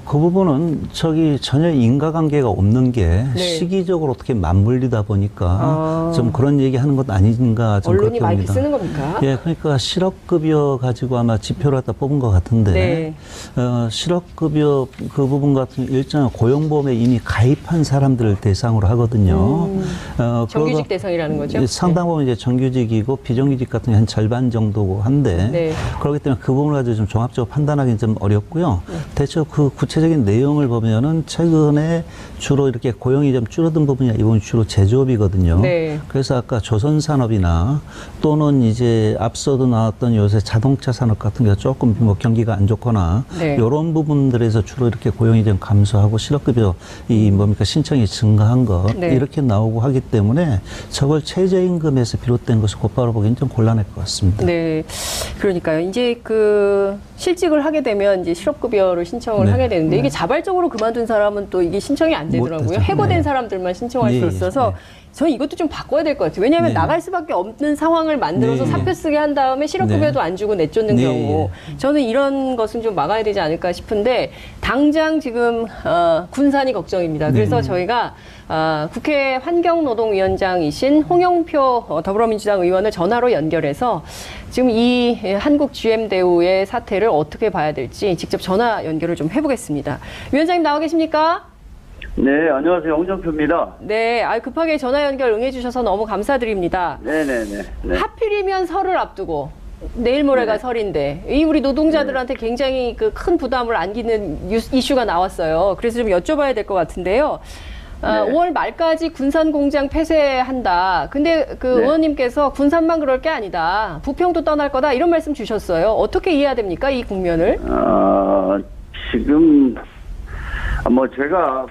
Speaker 4: 그 부분은 전혀 인과관계가 없는 게 시기적으로 어떻게 맞물리다 보니까 좀 그런 얘기 하는 것 아닌가 좀
Speaker 2: 언론이
Speaker 4: 그렇게
Speaker 2: 많이
Speaker 4: 봅니다.
Speaker 2: 쓰는 겁니까?
Speaker 4: 그러니까 실업급여 가지고 아마 지표를 갖다 뽑은 것 같은데 실업급여 그 부분 같은 일정한 고용보험에 이미 가입한 사람들을 대상으로 하거든요.
Speaker 2: 정규직 대상이라는 거죠?
Speaker 4: 상당 부분 이제 정규직이고 비정규직 같은 게 한 절반 정도고 한데 그렇기 때문에 그 부분을 가지고 좀 종합적으로 판단하기는 좀 어렵고요. 대체 그 구체적인 내용을 보면은 최근에 주로 이렇게 고용이 좀 줄어든 부분이 이건 주로 제조업이거든요. 그래서 아까 조선산업이나 또는 이제 앞서도 나왔던 요새 자동차 산업 같은 게 조금 뭐 경기가 안 좋거나 이런 부분들에서 주로 이렇게 고용이 좀 감소하고 실업급여 신청이 증가한 것 이렇게 나오고 하기 때문에 저걸 최저임금에서 비롯된 것을 곧바로 보기엔 좀 곤란할 것 같습니다.
Speaker 2: 그러니까요. 이제 그 실직을 하게 되면 이제 실업급여를 신청을 하게 되는데 이게 자발적으로 그만둔 사람은 또 이게 신청이 안 되더라고요. 해고된 사람들만 신청할 수 있어서 저는 이것도 좀 바꿔야 될 것 같아요. 왜냐하면 나갈 수밖에 없는 상황을 만들어서 사표 쓰게 한 다음에 실업급여도 안 주고 내쫓는 경우 저는 이런 것은 좀 막아야 되지 않을까 싶은데 당장 지금 군산이 걱정입니다. 그래서 저희가 국회 환경노동위원장이신 홍영표 더불어민주당 의원을 전화로 연결해서 지금 이 한국 GM대우의 사태를 어떻게 봐야 될지 직접 전화 연결을 좀 해보겠습니다. 위원장님 나와 계십니까?
Speaker 5: 네, 안녕하세요. 홍정표입니다.
Speaker 2: 네, 급하게 전화 연결 응해주셔서 너무 감사드립니다. 하필이면 설을 앞두고 내일 모레가 설인데 이 우리 노동자들한테 굉장히 그 큰 부담을 안기는 이슈가 나왔어요. 그래서 좀 여쭤봐야 될 것 같은데요. 5월 말까지 군산 공장 폐쇄한다. 근데 그 의원님께서 군산만 그럴 게 아니다. 부평도 떠날 거다. 이런 말씀 주셨어요. 어떻게 이해해야 됩니까? 이 국면을?
Speaker 5: 지금 제가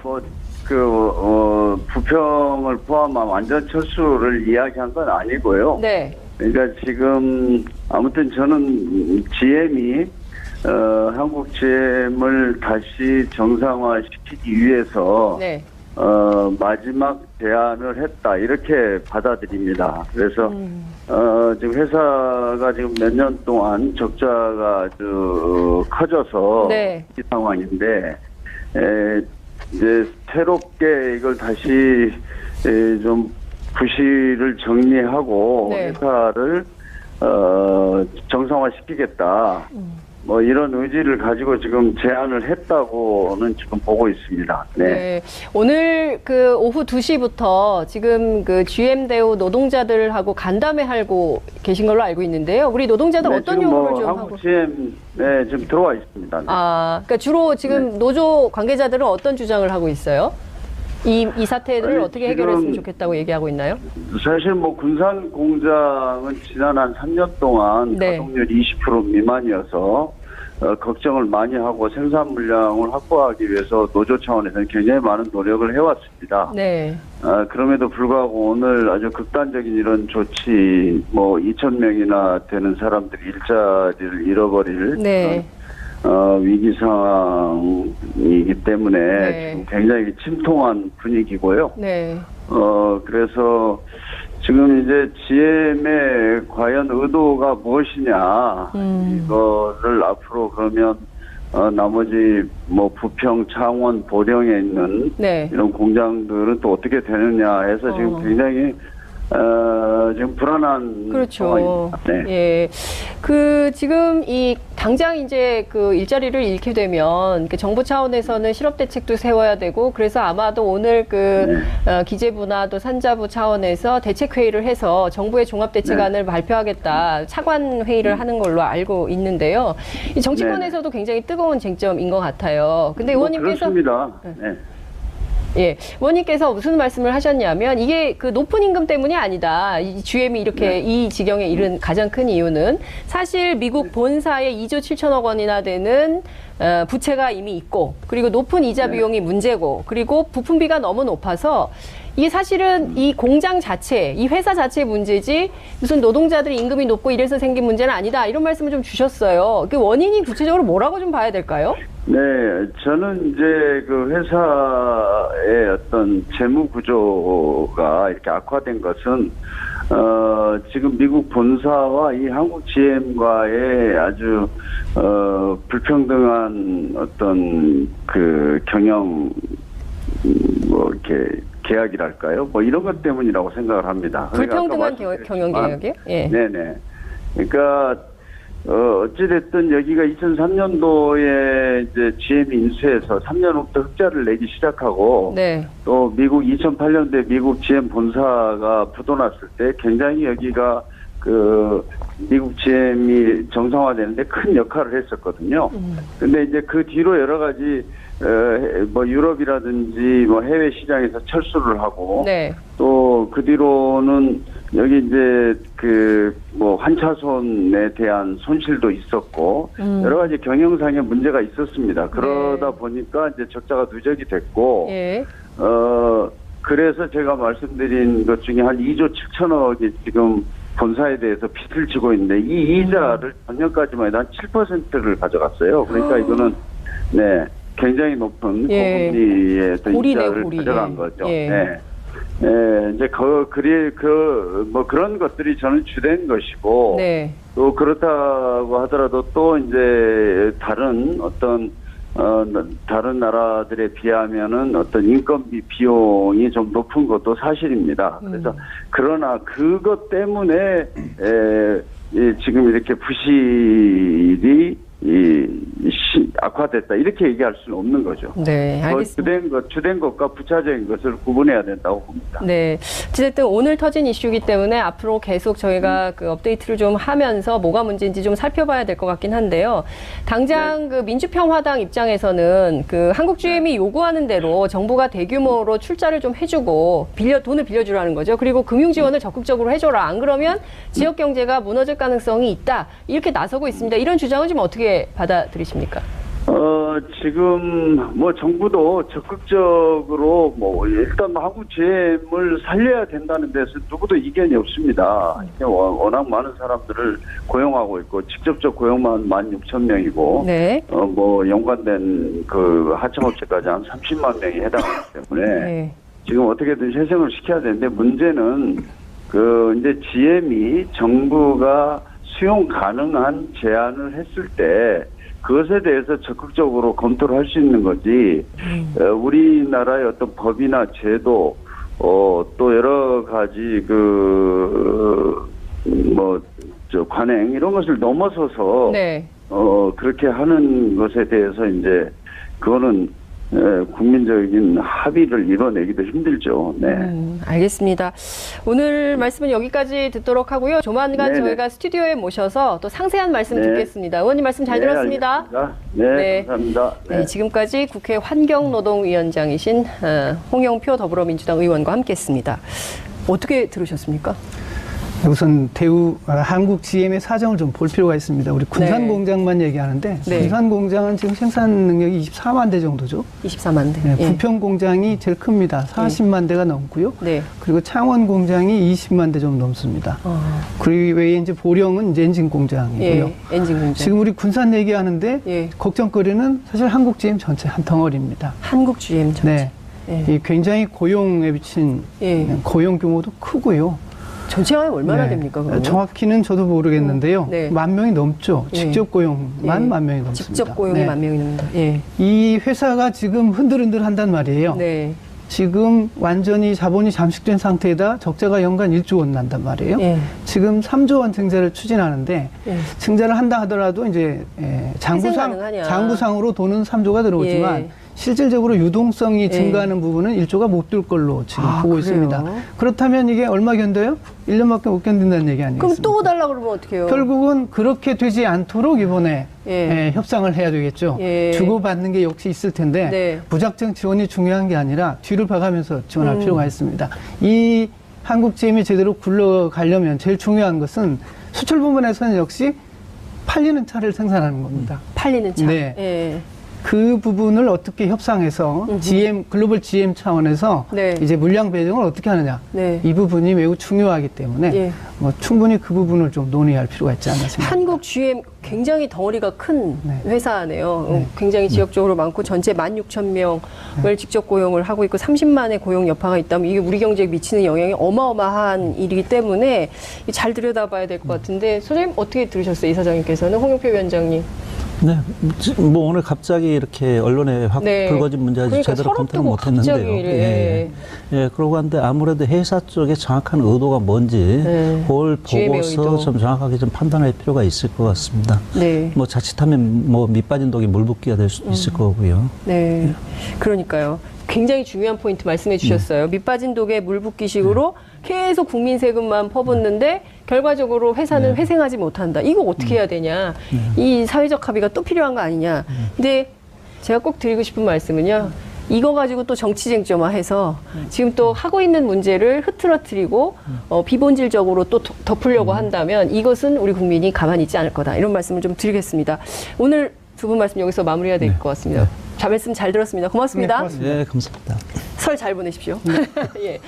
Speaker 5: 부평을 포함한 완전 철수를 이야기한 건 아니고요. 그러니까 지금 아무튼 저는 GM이 한국GM을 다시 정상화시키기 위해서
Speaker 2: 네.
Speaker 5: 마지막 제안을 했다 이렇게 받아들입니다. 그래서 지금 회사가 지금 몇 년 동안 적자가 아주 커져서
Speaker 2: 네.
Speaker 5: 이 상황인데 이제 새롭게 이걸 다시 좀 부실을 정리하고
Speaker 2: 네.
Speaker 5: 회사를 정상화시키겠다. 뭐 이런 의지를 가지고 지금 제안을 했다고는 지금 보고 있습니다. 네.
Speaker 2: 네. 오늘 그 오후 2시부터 지금 그 GM대우 노동자들하고 간담회 하고 계신 걸로 알고 있는데요. 우리 노동자들
Speaker 5: 네,
Speaker 2: 어떤
Speaker 5: 지금
Speaker 2: 요구를 좀 하고?
Speaker 5: 한국 GM 네, 지금 들어와 있습니다. 네.
Speaker 2: 아, 그러니까 주로 지금 노조 관계자들은 어떤 주장을 하고 있어요? 이 사태를
Speaker 5: 아니,
Speaker 2: 어떻게 해결했으면 좋겠다고 얘기하고 있나요?
Speaker 5: 사실 뭐 군산 공장은 지난 한 3년 동안
Speaker 2: 네.
Speaker 5: 가동률 20% 미만이어서 걱정을 많이 하고 생산 물량을 확보하기 위해서 노조 차원에서는 굉장히 많은 노력을 해왔습니다.
Speaker 2: 네.
Speaker 5: 그럼에도 불구하고 오늘 아주 극단적인 이런 조치, 뭐 2,000명이나 되는 사람들이 일자리를 잃어버릴
Speaker 2: 네.
Speaker 5: 위기 상황이기 때문에
Speaker 2: 네.
Speaker 5: 지금 굉장히 침통한 분위기고요.
Speaker 2: 네.
Speaker 5: 그래서 지금 이제 GM의 과연 의도가 무엇이냐, 이거를 앞으로 그러면 나머지 뭐 부평, 창원, 보령에 있는
Speaker 2: 네.
Speaker 5: 이런 공장들은 또 어떻게 되느냐 해서 지금 굉장히 지금 불안한
Speaker 2: 그렇죠.
Speaker 5: 상황입니다. 네.
Speaker 2: 예. 그 지금 이 당장 이제 그 일자리를 잃게 되면 그 정부 차원에서는 실업 대책도 세워야 되고 그래서 아마도 오늘 그 기재부나 또 산자부 차원에서 대책 회의를 해서 정부의 종합 대책안을 발표하겠다 차관 회의를 하는 걸로 알고 있는데요. 이 정치권에서도 굉장히 뜨거운 쟁점인 것 같아요. 근데 의원님께서
Speaker 5: 그렇습니다. 네.
Speaker 2: 예, 의원님께서 무슨 말씀을 하셨냐면 이게 그 높은 임금 때문이 아니다. 이 GM이 이렇게 이 지경에 이른 가장 큰 이유는 사실 미국 본사에 2조 7천억 원이나 되는 부채가 이미 있고 그리고 높은 이자 비용이 문제고 그리고 부품비가 너무 높아서 이게 사실은 이 공장 자체, 이 회사 자체의 문제지 무슨 노동자들이 임금이 높고 이래서 생긴 문제는 아니다. 이런 말씀을 좀 주셨어요. 그 원인이 구체적으로 뭐라고 좀 봐야 될까요?
Speaker 5: 네, 저는 이제 그 회사의 어떤 재무 구조가 이렇게 악화된 것은 지금 미국 본사와 이 한국 GM과의 아주 불평등한 어떤 그 경영 뭐 이렇게 계약이랄까요? 뭐 이런 것 때문이라고 생각을 합니다.
Speaker 2: 불평등한 경영 계약이요? 예.
Speaker 5: 네네. 그러니까 어찌됐든 여기가 2003년도에 이제 GM이 인수해서 3년 후부터 흑자를 내기 시작하고
Speaker 2: 네.
Speaker 5: 또 미국 2008년도에 미국 GM 본사가 부도났을 때 굉장히 여기가 그 미국 GM이 정상화되는데 큰 역할을 했었거든요. 근데 이제 그 뒤로 여러 가지 뭐 유럽이라든지 뭐 해외 시장에서 철수를 하고
Speaker 2: 네.
Speaker 5: 또 그 뒤로는 여기 이제 그 뭐 환차손에 대한 손실도 있었고 여러 가지 경영상의 문제가 있었습니다. 그러다 보니까 이제 적자가 누적이 됐고
Speaker 2: 예.
Speaker 5: 그래서 제가 말씀드린 것 중에 한 2조 7천억이 지금 본사에 대해서 빚을 지고 있는데 이 이자를 작년까지만 해도 한 7%를 가져갔어요. 그러니까 이거는 네 굉장히 높은 고금리의 이자를 가져간 거죠.
Speaker 2: 예.
Speaker 5: 네. 이제 뭐 그런 것들이 저는 주된 것이고
Speaker 2: 네.
Speaker 5: 또 그렇다고 하더라도 또 이제 다른 어떤 다른 나라들에 비하면은 어떤 인건비 비용이 좀 높은 것도 사실입니다. 그래서 그러나 그것 때문에 지금 이렇게 부실이 악화됐다 이렇게 얘기할 수는 없는 거죠.
Speaker 2: 네, 알겠습니다.
Speaker 5: 주된 것과 부차적인 것을 구분해야 된다고 봅니다.
Speaker 2: 네, 어쨌든 오늘 터진 이슈이기 때문에 앞으로 계속 저희가 그 업데이트를 좀 하면서 뭐가 문제인지 좀 살펴봐야 될 것 같긴 한데요. 당장 그 민주평화당 입장에서는 그 한국 GM이 요구하는 대로 정부가 대규모로 출자를 좀 해주고 돈을 빌려주라는 거죠. 그리고 금융 지원을 적극적으로 해줘라. 안 그러면 지역 경제가 무너질 가능성이 있다. 이렇게 나서고 있습니다. 이런 주장은 좀 어떻게 받아들이십니까?
Speaker 5: 지금 뭐 정부도 적극적으로 뭐 일단 한국GM을 살려야 된다는 데서 누구도 이견이 없습니다. 워낙 많은 사람들을 고용하고 있고 직접적 고용만 16,000명이고
Speaker 2: 네.
Speaker 5: 뭐 연관된 그 하청업체까지 한 30만 명이 해당하기 때문에
Speaker 2: 네.
Speaker 5: 지금 어떻게든 회생을 시켜야 되는데 문제는 그 이제 GM이 정부가 수용 가능한 제안을 했을 때 그것에 대해서 적극적으로 검토를 할 수 있는 거지. 우리나라의 어떤 법이나 제도, 또 여러 가지 관행 이런 것을 넘어서서
Speaker 2: 네.
Speaker 5: 그렇게 하는 것에 대해서 이제 그거는 국민적인 합의를 이뤄내기도 힘들죠. 네.
Speaker 2: 알겠습니다. 오늘 말씀은 여기까지 듣도록 하고요. 조만간
Speaker 5: 네네.
Speaker 2: 저희가 스튜디오에 모셔서 또 상세한 말씀
Speaker 5: 네.
Speaker 2: 듣겠습니다. 의원님 말씀 잘 들었습니다.
Speaker 5: 알겠습니다. 네, 감사합니다.
Speaker 2: 네, 지금까지 국회 환경노동위원장이신 홍영표 더불어민주당 의원과 함께했습니다. 어떻게 들으셨습니까?
Speaker 3: 우선 한국 GM의 사정을 좀 볼 필요가 있습니다. 우리 군산 공장만 얘기하는데
Speaker 2: 네.
Speaker 3: 군산 공장은 지금 생산 능력이 24만 대 정도죠.
Speaker 2: 24만 대.
Speaker 3: 네, 부평 공장이 제일 큽니다. 40만 대가 넘고요.
Speaker 2: 네.
Speaker 3: 그리고 창원 공장이 20만 대 좀 넘습니다. 그리고 외에 이제 보령은 이제 엔진 공장이고요.
Speaker 2: 엔진 공장.
Speaker 3: 지금 우리 군산 얘기하는데 걱정거리는 사실 한국 GM 전체 한 덩어리입니다.
Speaker 2: 한국 GM 전체.
Speaker 3: 네. 이 굉장히 고용에 비친 고용 규모도 크고요.
Speaker 2: 전체가 얼마나 됩니까? 그러면?
Speaker 3: 정확히는 저도 모르겠는데요.
Speaker 2: 네.
Speaker 3: 10,000명이 넘죠. 직접 고용만 10,000명이 넘습니다.
Speaker 2: 직접 고용이 10,000명이 넘는다.
Speaker 3: 이 회사가 지금 흔들흔들 한단 말이에요.
Speaker 2: 네.
Speaker 3: 지금 완전히 자본이 잠식된 상태에다 적자가 연간 1조 원 난단 말이에요. 지금 3조 원 증자를 추진하는데 증자를 한다 하더라도 이제 장부상으로 돈은 3조가 들어오지만 실질적으로 유동성이 증가하는 부분은 1조가 못 들 걸로 지금 보고
Speaker 2: 그래요?
Speaker 3: 있습니다. 그렇다면 이게 얼마 견뎌요? 1년밖에 못 견딘다는 얘기 아니겠습니까?
Speaker 2: 그럼 또 달라고 그러면 어떡해요?
Speaker 3: 결국은 그렇게 되지 않도록 이번에 협상을 해야 되겠죠. 주고받는 게 역시 있을 텐데 무작정 지원이 중요한 게 아니라 뒤를 봐가면서 지원할 필요가 있습니다. 이 한국 GM이 제대로 굴러가려면 제일 중요한 것은 수출 부분에서는 역시 팔리는 차를 생산하는 겁니다.
Speaker 2: 팔리는 차.
Speaker 3: 네. 그 부분을 어떻게 협상해서 글로벌 GM 차원에서 이제 물량 배정을 어떻게 하느냐. 이 부분이 매우 중요하기 때문에 뭐 충분히 그 부분을 좀 논의할 필요가 있지 않나 생각합니다.
Speaker 2: 한국 GM 굉장히 덩어리가 큰 회사네요. 굉장히 지역적으로 많고 전체 16,000명을 직접 고용을 하고 있고 30만의 고용 여파가 있다면 이게 우리 경제에 미치는 영향이 어마어마한 일이기 때문에 잘 들여다봐야 될 것 같은데 소장님 어떻게 들으셨어요? 이사장님께서는 홍영표 위원장님.
Speaker 4: 네, 뭐 오늘 갑자기 이렇게 언론에 확 불거진 문제 아직
Speaker 2: 그러니까
Speaker 4: 제대로 검토를 못했는데요. 그러고 한데 아무래도 회사 쪽에 정확한 의도가 뭔지 그걸 보고서 좀 정확하게 좀 판단할 필요가 있을 것 같습니다. 뭐 자칫하면 뭐 밑빠진 독이 물 붓기가 될 수도 있을 거고요.
Speaker 2: 네, 그러니까요. 굉장히 중요한 포인트 말씀해 주셨어요. 밑빠진 독에 물 붓기식으로 계속 국민 세금만 퍼붓는데 결과적으로 회사는 회생하지 못한다. 이거 어떻게 해야 되냐. 이 사회적 합의가 또 필요한 거 아니냐. 근데 제가 꼭 드리고 싶은 말씀은요. 이거 가지고 또 정치 쟁점화해서 지금 또 하고 있는 문제를 흐트러뜨리고 비본질적으로 또 덮으려고 한다면 이것은 우리 국민이 가만히 있지 않을 거다. 이런 말씀을 좀 드리겠습니다. 오늘 두 분 말씀 여기서 마무리해야 될 것 같습니다. 자, 말씀 잘 들었습니다. 고맙습니다.
Speaker 3: 고맙습니다.
Speaker 4: 감사합니다.
Speaker 2: 설 잘 보내십시오. 예.